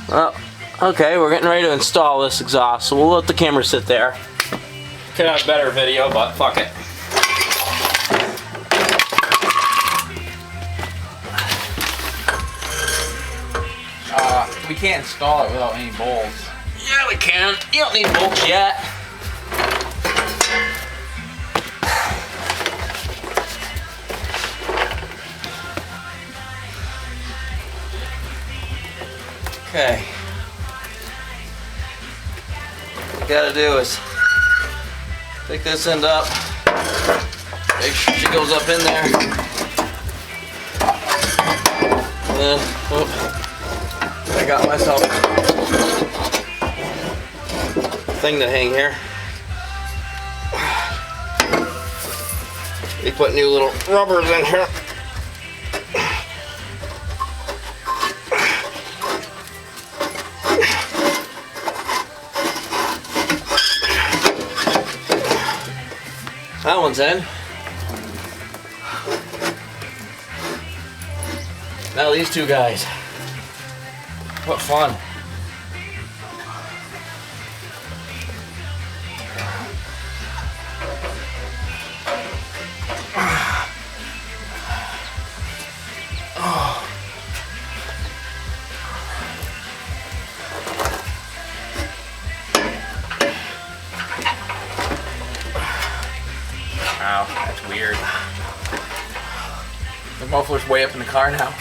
Well, okay, we're getting ready to install this exhaust, so we'll let the camera sit there. Could have a better video, but fuck it. We can't install it without any bolts. Yeah, we can. You don't need bolts yet. Okay. What you gotta do is pick this end up. Make sure she goes up in there. And then, I got myself a thing to hang here. We put new little rubbers in here. That one's in. Now these two guys. What fun. Wow, that's weird. The muffler's way up in the car now.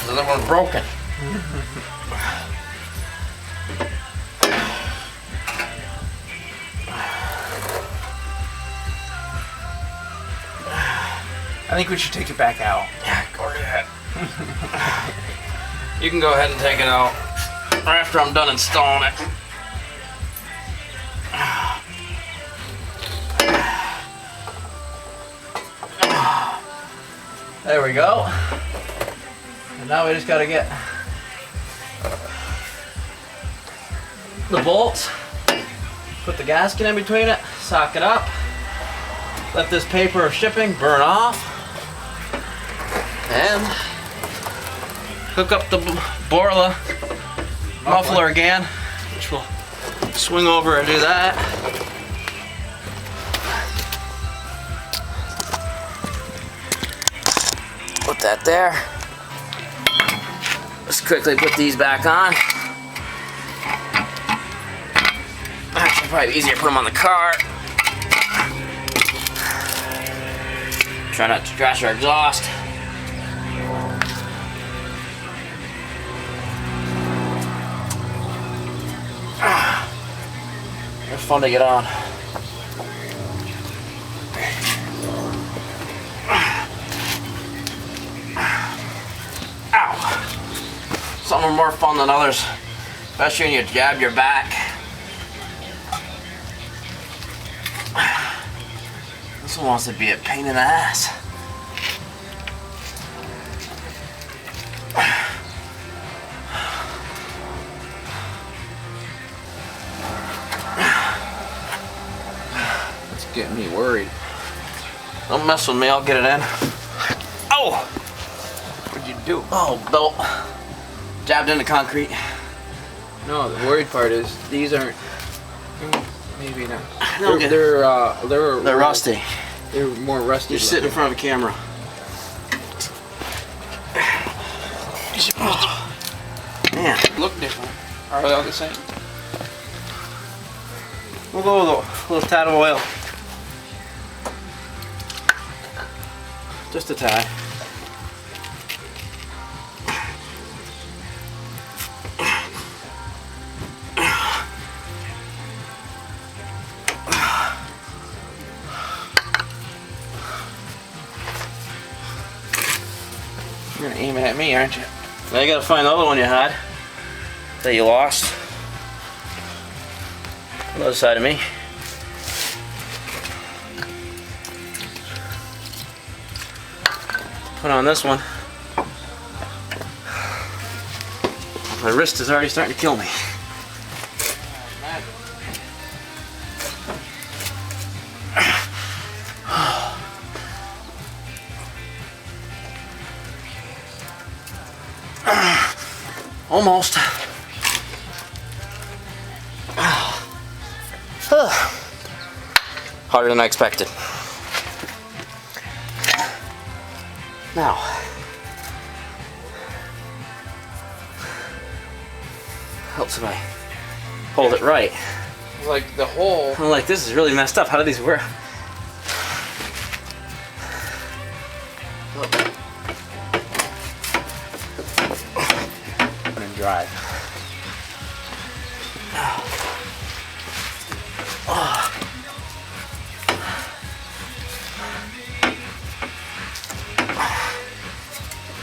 The other one's broken. I think we should take it back out. Yeah, go ahead. You can go ahead and take it out after I'm done installing it. There we go. And now we just gotta get the bolts, put the gasket in between it, sock it up, let this paper of shipping burn off, and hook up the Borla muffler again, which will swing over and do that. Put that there. Let's quickly put these back on. Actually, probably easier to put them on the car. Try not to crash our exhaust. It's fun to get on. Some are more fun than others, especially when you jab your back. This one wants to be a pain in the ass. It's getting me worried. Don't mess with me, I'll get it in. Oh! What'd you do? Oh, belt. Jabbed into concrete. No, the worried part is these aren't. Maybe not. No, They're rusty. They're more rusty. You're sitting in front of a camera. Man, Look different. Are they all the same? we'll go with a little tad of oil. Just a tad. You're gonna aim it at me, aren't you? Now you gotta find the other one you had that you lost. On the other side of me. Put on this one. My wrist is already starting to kill me. Almost. Harder than I expected. Now, helps if I hold it right. Like the hole. I'm like, this is really messed up. How do these work? Put in drive.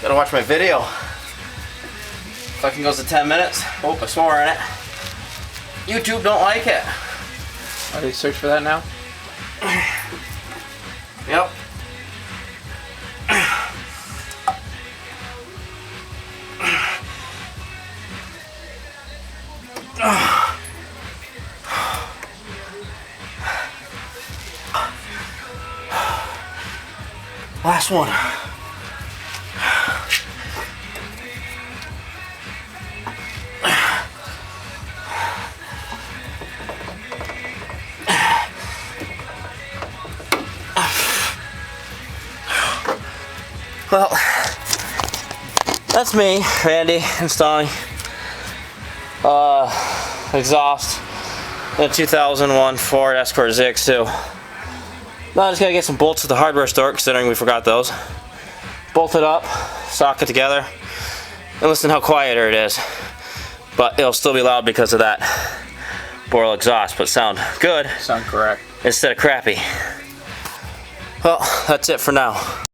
Gotta watch my video. Fucking goes to 10 minutes. Oh, I swore in it. YouTube don't like it. Are they search for that now? Yep. Last one. Well, that's me, Randy, installing exhaust in a 2001 Ford Escort ZX2. Now I just gotta get some bolts at the hardware store, considering we forgot those. Bolt it up, sock it together, and listen how quieter it is. But it'll still be loud because of that Boral exhaust, but sound good. Sound correct. Instead of crappy. Well, that's it for now.